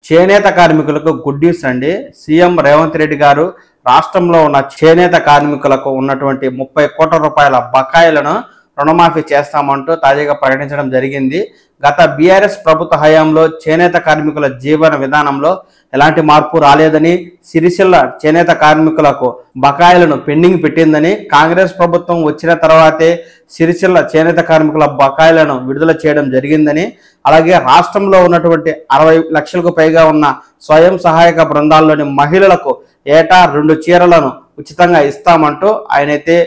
చేనేత కార్మికులకు good news అండి. సీఎం రేవంత్ రెడ్డి గారు రాష్ట్రంలో ఉన్న చేనేత కార్మికులకు ఉన్నటువంటి 30 కోట్ల రూపాయల బకాయిలను రుణమాఫీ చేస్తామంటూ తాజాగా ప్రకటించడం జరిగింది. గత బీఆర్ఎస్ ప్రభుత్వ హయాంలో చేనేత కార్మికుల జీవన విధానంలో ఎలాంటి మార్పు రాలేదని, సిరిసిల్ల చేనేత కార్మికులకు బకాయిలను పెండింగ్ పెట్టిందని, కాంగ్రెస్ ప్రభుత్వం వచ్చిన తర్వాతే సిరిసిల్ల చేనేత కార్మికుల బకాయిలను విడుదల చేయడం జరిగిందని, అలాగే రాష్ట్రంలో ఉన్నటువంటి 60 లక్షలకు పైగా ఉన్న స్వయం సహాయక బృందాల్లోని మహిళలకు ఏటా 2 చీరలను ఉచితంగా ఇస్తామంటూ ఆయనైతే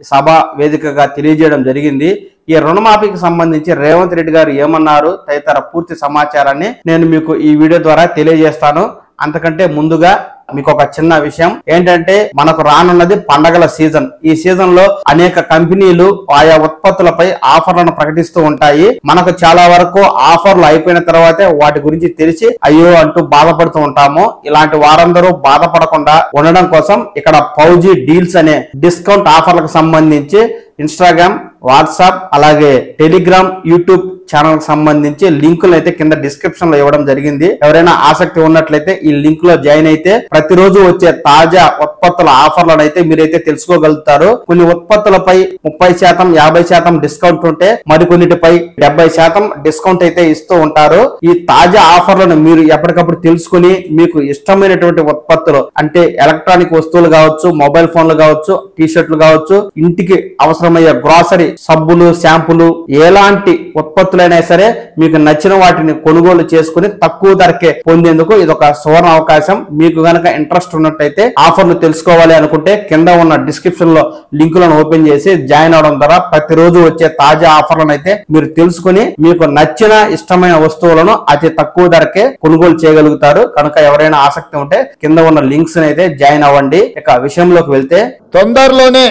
సభ వేదికగా తెలియజేయడం జరిగింది. ఈ రుణమాఫీకి సంబంధించి రేవంత్ రెడ్డి గారు ఏమన్నారు తదితర పూర్తి సమాచారాన్ని నేను మీకు ఈ వీడియో ద్వారా తెలియజేస్తాను. అంతకంటే ముందుగా మీకు ఒక చిన్న విషయం ఏంటంటే, మనకు రానున్నది పండగల సీజన్. ఈ సీజన్ లో అనేక కంపెనీలు ఆయా ఉత్పత్తులపై ఆఫర్లను ప్రకటిస్తూ ఉంటాయి. మనకు చాలా వరకు ఆఫర్లు అయిపోయిన తర్వాతే వాటి గురించి తెలిసి అయ్యో అంటూ బాధపడుతూ ఉంటాము. ఇలాంటి వారందరూ బాధపడకుండా ఉండడం కోసం ఇక్కడ ఫౌజీ డీల్స్ అనే డిస్కౌంట్ ఆఫర్లకు సంబంధించి ఇన్స్టాగ్రామ్, వాట్సాప్, అలాగే టెలిగ్రామ్, యూట్యూబ్ ఛానల్ కి సంబంధించి లింకులు అయితే కింద డిస్క్రిప్షన్ లో ఇవ్వడం జరిగింది. ఎవరైనా ఆసక్తి ఉన్నట్లయితే ఈ లింక్ లో జాయిన్ అయితే ప్రతిరోజు వచ్చే తాజా ఉత్పత్తుల ఆఫర్లను అయితే మీరైతే తెలుసుకోగలుగుతారు. కొన్ని ఉత్పత్తులపై 30%, 50% డిస్కౌంట్ ఉంటే మరికొన్నిటిపై 70% డిస్కౌంట్ అయితే ఇస్తూ ఉంటారు. ఈ తాజా ఆఫర్లను మీరు ఎప్పటికప్పుడు తెలుసుకుని మీకు ఇష్టమైనటువంటి ఉత్పత్తులు అంటే ఎలక్ట్రానిక్ వస్తువులు కావచ్చు, మొబైల్ ఫోన్లు కావచ్చు, టీ-షర్ట్లు కావచ్చు, ఇంటికి అవసరమయ్యే గ్రాసరీ, సబ్బులు, షాంపులు, ఎలాంటి ఉత్పత్తులైనా సరే మీకు నచ్చిన వాటిని కొనుగోలు చేసుకుని తక్కువ ధరకే పొందేందుకు ఇది ఒక సువర్ణ అవకాశం. మీకు గనక ఇంట్రెస్ట్ ఉన్నట్టయితే ఆఫర్లు తెలుసుకోవాలి అనుకుంటే కింద ఉన్న డిస్క్రిప్షన్ లో లింకులను ఓపెన్ చేసి జాయిన్ అవడం ద్వారా ప్రతిరోజు వచ్చే తాజా ఆఫర్లను అయితే మీరు తెలుసుకుని మీకు నచ్చిన ఇష్టమైన వస్తువులను అతి తక్కువ ధరకే కొనుగోలు చేయగలుగుతారు. కనుక ఎవరైనా ఆసక్తి ఉంటే కింద ఉన్న లింక్స్ అయితే జాయిన్ అవ్వండి. ఇక విషయంలోకి వెళ్తే, తొందరలోనే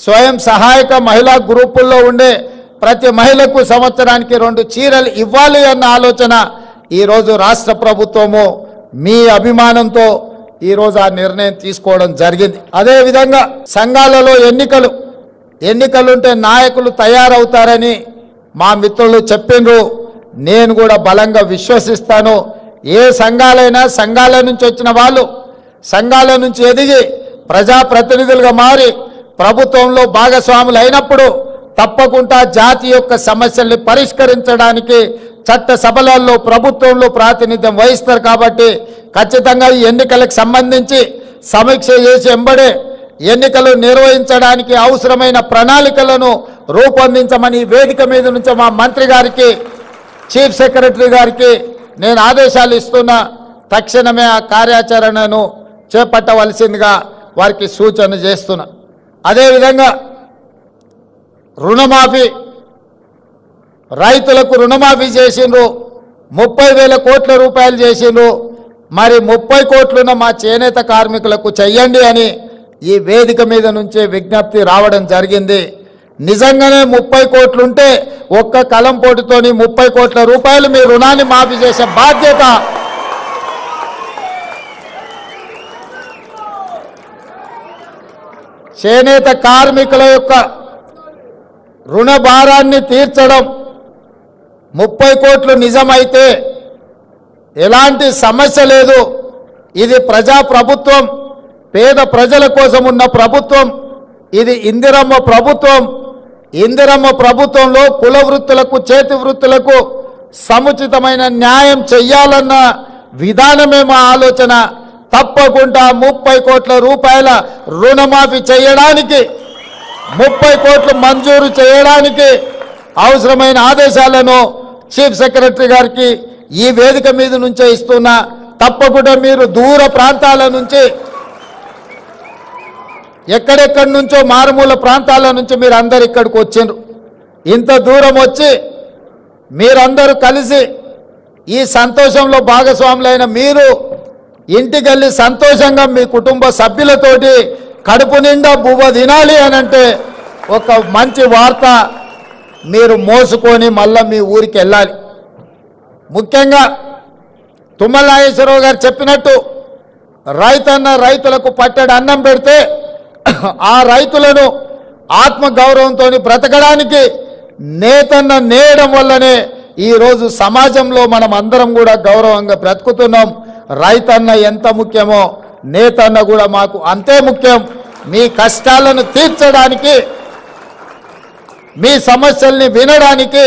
స్వయం సహాయక మహిళా గ్రూపుల్లో ఉండే ప్రతి మహిళకు సంవత్సరానికి 2 చీరలు ఇవ్వాలి అన్న ఆలోచన ఈరోజు రాష్ట్ర ప్రభుత్వము మీ అభిమానంతో ఈరోజు ఆ నిర్ణయం తీసుకోవడం జరిగింది. అదేవిధంగా సంఘాలలో ఎన్నికలుంటే నాయకులు తయారవుతారని మా మిత్రులు చెప్పిండ్రు. నేను కూడా బలంగా విశ్వసిస్తాను. ఏ సంఘాలైనా సంఘాల నుంచి వచ్చిన వాళ్ళు సంఘాల నుంచి ఎదిగి ప్రజాప్రతినిధులుగా మారి ప్రభుత్వంలో భాగస్వాములు అయినప్పుడు తప్పకుండా జాతి యొక్క సమస్యల్ని పరిష్కరించడానికి చట్ట సభలలో ప్రభుత్వంలో ప్రాతినిధ్యం వహిస్తారు. కాబట్టి ఖచ్చితంగా ఈ ఎన్నికలకు సంబంధించి సమీక్ష చేసి ఎంబడే ఎన్నికలు నిర్వహించడానికి అవసరమైన ప్రణాళికలను రూపొందించమని వేదిక మీద నుంచి మా మంత్రి గారికి, చీఫ్ సెక్రటరీ గారికి నేను ఆదేశాలు ఇస్తున్నా. తక్షణమే ఆ కార్యాచరణను చేపట్టవలసిందిగా వారికి సూచన చేస్తున్నా. అదేవిధంగా రుణమాఫీ, రైతులకు రుణమాఫీ చేసిండ్రు, 30,000 కోట్ల రూపాయలు చేసిండ్రు. మరి 30 కోట్లున్న మా చేనేత కార్మికులకు చెయ్యండి అని ఈ వేదిక మీద నుంచే విజ్ఞప్తి రావడం జరిగింది. నిజంగానే 30 కోట్లుంటే ఒక్క కలం పోటుతోని 30 కోట్ల రూపాయలు మీ రుణాన్ని మాఫీ చేసే బాధ్యత చేనేత కార్మికుల యొక్క రుణ భారాన్ని తీర్చడం. 30 కోట్లు నిజమైతే ఎలాంటి సమస్య లేదు. ఇది ప్రజా ప్రభుత్వం, పేద ప్రజల కోసం ఉన్న ప్రభుత్వం. ఇది ఇందిరమ్మ ప్రభుత్వం. ఇందిరమ్మ ప్రభుత్వంలో కుల వృత్తులకు, చేతి వృత్తులకు సముచితమైన న్యాయం చెయ్యాలన్న విధానమే మా ఆలోచన. తప్పకుండా 30 కోట్ల రూపాయల రుణమాఫీ చేయడానికి, 30 కోట్లు మంజూరు చేయడానికి అవసరమైన ఆదేశాలను చీఫ్ సెక్రటరీ గారికి ఈ వేదిక మీద నుంచే ఇస్తున్నా. తప్పకుండా మీరు దూర ప్రాంతాల నుంచి, ఎక్కడెక్కడి నుంచో మారుమూల ప్రాంతాల నుంచి మీరు అందరు ఇక్కడికి వచ్చిండ్రు. ఇంత దూరం వచ్చి మీరందరూ కలిసి ఈ సంతోషంలో భాగస్వాములైన మీరు ఇంటికి వెళ్ళి సంతోషంగా మీ కుటుంబ సభ్యులతోటి కడుపు నిండా బువ్వ తినాలి అని అంటే ఒక మంచి వార్త మీరు మోసుకొని మళ్ళీ మీ ఊరికి వెళ్ళాలి. ముఖ్యంగా తుమ్మల నాగేశ్వరరావు గారు చెప్పినట్టు రైతులకు పట్టెడు అన్నం పెడితే ఆ రైతులను ఆత్మగౌరవంతో బ్రతకడానికి నేతన్న నేయడం వల్లనే ఈరోజు సమాజంలో మనం అందరం కూడా గౌరవంగా బ్రతుకుతున్నాం. రైతన్న ఎంత ముఖ్యమో నేతన్న కూడా మాకు అంతే ముఖ్యం. మీ కష్టాలను తీర్చడానికి, మీ సమస్యల్ని వినడానికి,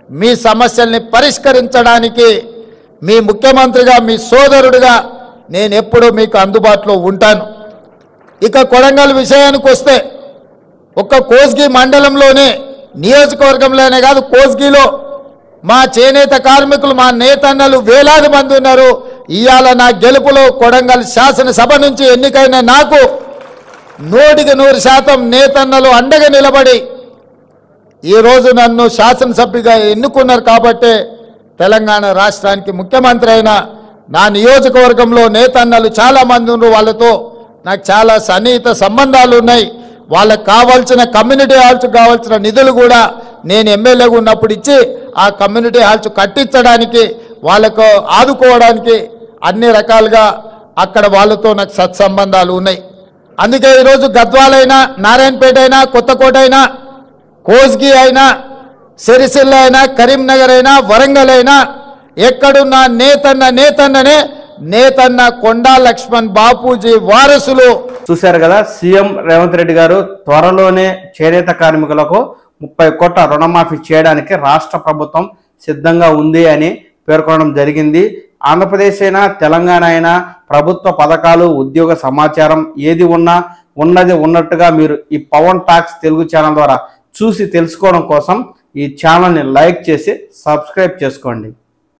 మీ సమస్యల్ని పరిష్కరించడానికి మీ ముఖ్యమంత్రిగా, మీ సోదరుడిగా నేను ఎప్పుడూ మీకు అందుబాటులో ఉంటాను. ఇక కొడంగల్ విషయానికి వస్తే ఒక్క కోస్గి మండలంలోనే, నియోజకవర్గంలోనే కాదు, కోస్గిలో మా చేనేత కార్మికులు, మా నేతన్నలు వేలాది మంది ఉన్నారు. ఇవాళ నా గెలుపులో కొడంగల్ శాసనసభ నుంచి ఎన్నికైన నాకు 100% నేతన్నలు అండగా నిలబడి ఈరోజు నన్ను శాసనసభ్యుగా ఎన్నుకున్నారు. కాబట్టి తెలంగాణ రాష్ట్రానికి ముఖ్యమంత్రి అయిన నా నియోజకవర్గంలో నేతన్నలు చాలామంది ఉన్నారు. వాళ్ళతో నాకు చాలా సన్నిహిత సంబంధాలు ఉన్నాయి. వాళ్ళకు కావాల్సిన కమ్యూనిటీ హాల్స్ కావాల్సిన నిధులు కూడా నేను ఎమ్మెల్యేగా ఉన్నప్పుడు ఇచ్చి ఆ కమ్యూనిటీ హాల్స్ కట్టించడానికి, వాళ్ళకు ఆదుకోవడానికి అన్ని రకాలుగా అక్కడ వాళ్ళతో నాకు సత్సంబంధాలు ఉన్నాయి. అందుకే ఈరోజు గద్వాలైనా, నారాయణపేట అయినా, కొత్తకోట అయినా, కోస్గి అయినా, సిరిసిల్ల అయినా, కరీంనగర్ అయినా, వరంగల్ అయినా ఎక్కడున్నా నేతన్ననే నేతన్న కొండా లక్ష్మణ్ బాపూజీ వారసులు. చూశారు కదా, సీఎం రేవంత్ రెడ్డి గారు త్వరలోనే చేనేత కార్మికులకు 30 కోట్ల రుణమాఫీ చేయడానికి రాష్ట్ర ప్రభుత్వం సిద్ధంగా ఉంది అని పేర్కొనడం జరిగింది. ఆంధ్రప్రదేశ్ అయినా తెలంగాణ అయినా ప్రభుత్వ పథకాలు, ఉద్యోగ సమాచారం ఏది ఉన్నా ఉన్నది ఉన్నట్టుగా మీరు ఈ పవన్ టాక్స్ తెలుగు ఛానల్ ద్వారా చూసి తెలుసుకోవడం కోసం ఈ ఛానల్ని లైక్ చేసి సబ్స్క్రైబ్ చేసుకోండి.